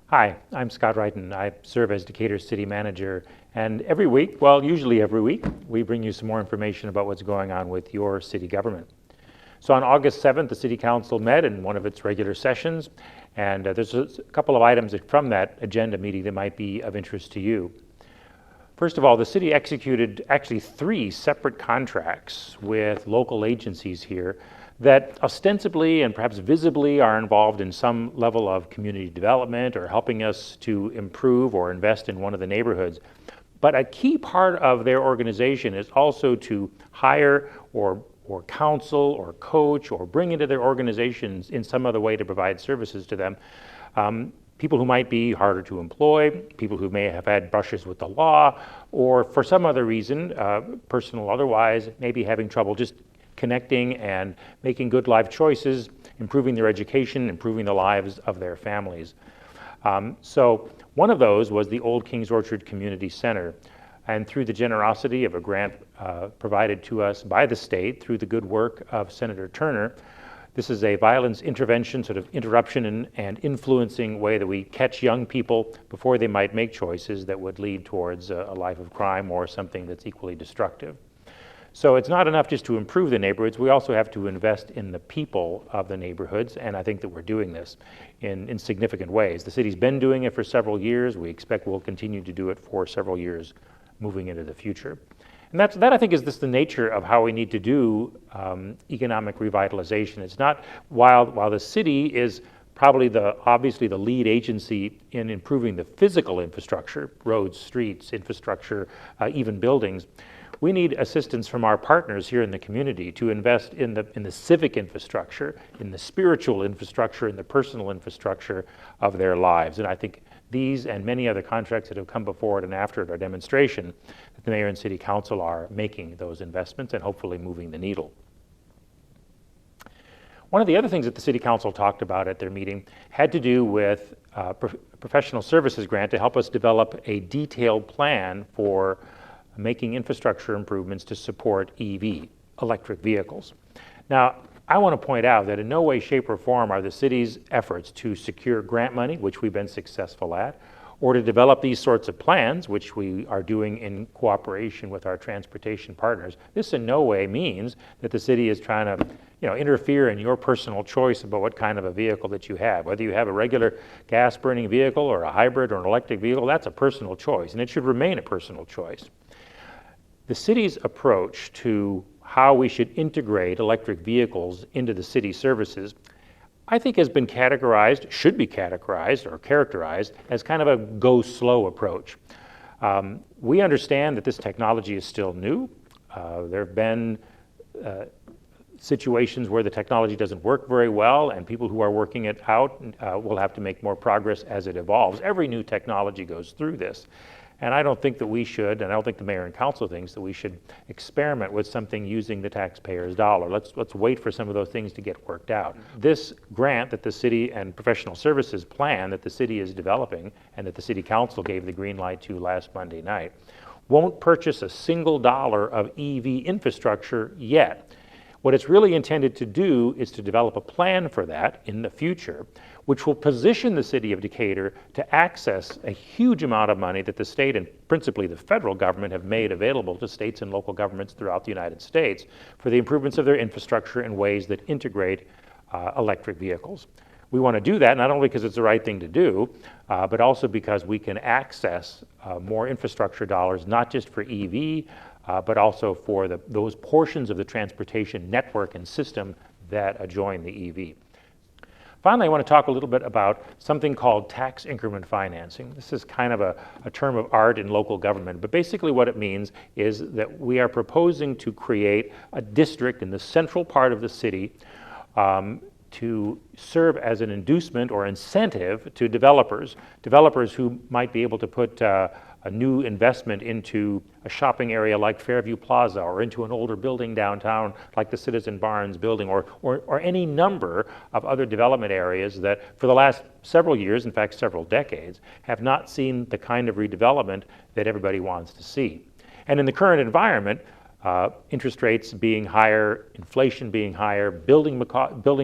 Hi, I'm Scott Wrighton. I serve as Decatur City Manager, and every week, well, usually every week, we bring you some more information about what's going on with your city government. So on August 7th, the City Council met in one of its regular sessions, and there's a couple of items from that agenda meeting that might be of interest to you. First of all, the city executed actually 3 separate contracts with local agencies here that ostensibly and perhaps visibly are involved in some level of community development or helping us to improve or invest in one of the neighborhoods. But a key part of their organization is also to hire or counsel or coach or bring into their organizations in some other way to provide services to them. People who might be harder to employ, people who may have had brushes with the law, or for some other reason, personal otherwise, maybe having trouble just connecting and making good life choices, improving their education, improving the lives of their families. So one of those was the Old Kings Orchard Community Center. And through the generosity of a grant provided to us by the state through the good work of Senator Turner, this is a violence intervention, sort of interruption and influencing way that we catch young people before they might make choices that would lead towards a life of crime or something that's equally destructive. So it's not enough just to improve the neighborhoods, we also have to invest in the people of the neighborhoods, and I think that we're doing this in significant ways. The city's been doing it for several years. We expect we'll continue to do it for several years moving into the future. And that I think is just the nature of how we need to do economic revitalization. It's not, while the city is probably obviously the lead agency in improving the physical infrastructure, roads, streets, infrastructure, even buildings, we need assistance from our partners here in the community to invest in the civic infrastructure, in the spiritual infrastructure, in the personal infrastructure of their lives. And I think these and many other contracts that have come before it and after it are demonstration that the mayor and city council are making those investments and hopefully moving the needle. One of the other things that the city council talked about at their meeting had to do with a professional services grant to help us develop a detailed plan for making infrastructure improvements to support EV, electric vehicles. Now, I want to point out that in no way, shape, or form are the city's efforts to secure grant money, which we've been successful at, or to develop these sorts of plans, which we are doing in cooperation with our transportation partners. This in no way means that the city is trying to interfere in your personal choice about what kind of a vehicle that you have. Whether you have a regular gas-burning vehicle or a hybrid or an electric vehicle, that's a personal choice, and it should remain a personal choice. The city's approach to how we should integrate electric vehicles into the city services, I think should be categorized or characterized as kind of a go slow approach. We understand that this technology is still new. There have been situations where the technology doesn't work very well, and people who are working it out will have to make more progress as it evolves. Every new technology goes through this. And I don't think that we should, and I don't think the mayor and council thinks that we should experiment with something using the taxpayer's dollar. Let's wait for some of those things to get worked out. This grant that the city and professional services plan that the city is developing and that the city council gave the green light to last Monday night won't purchase a single dollar of EV infrastructure yet. What it's really intended to do is to develop a plan for that in the future, which will position the city of Decatur to access a huge amount of money that the state and principally the federal government have made available to states and local governments throughout the United States for the improvements of their infrastructure in ways that integrate electric vehicles. We want to do that not only because it's the right thing to do, but also because we can access more infrastructure dollars, not just for EV, but also for those portions of the transportation network and system that adjoin the EV. Finally, I want to talk a little bit about something called tax increment financing. This is kind of a term of art in local government, but basically what it means is that we are proposing to create a district in the central part of the city to serve as an inducement or incentive to developers who might be able to put a new investment into a shopping area like Fairview Plaza or into an older building downtown like the Citizen Barnes building or any number of other development areas that for the last several years, in fact several decades, have not seen the kind of redevelopment that everybody wants to see. And in the current environment, interest rates being higher, inflation being higher, building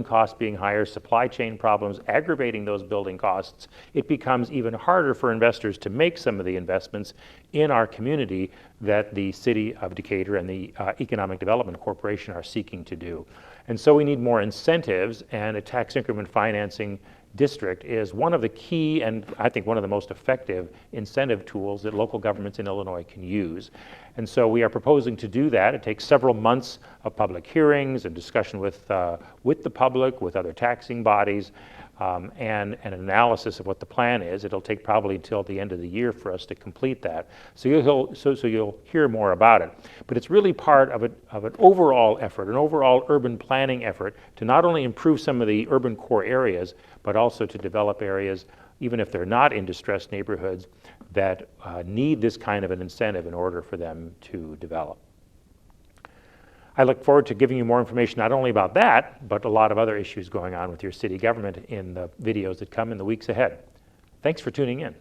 costs being higher, supply chain problems aggravating those building costs, it becomes even harder for investors to make some of the investments in our community that the City of Decatur and the Economic Development Corporation are seeking to do. And so we need more incentives, and a tax increment financing district is one of the key and I think one of the most effective incentive tools that local governments in Illinois can use. And so we are proposing to do that. It takes several months of public hearings and discussion with the public, with other taxing bodies, and an analysis of what the plan is. It'll take probably till the end of the year for us to complete that. So you'll hear more about it. But it's really part of an overall effort, an overall urban planning effort to not only improve some of the urban core areas, but also to develop areas, even if they're not in distressed neighborhoods, that need this kind of an incentive in order for them to develop. I look forward to giving you more information not only about that, but a lot of other issues going on with your city government in the videos that come in the weeks ahead. Thanks for tuning in.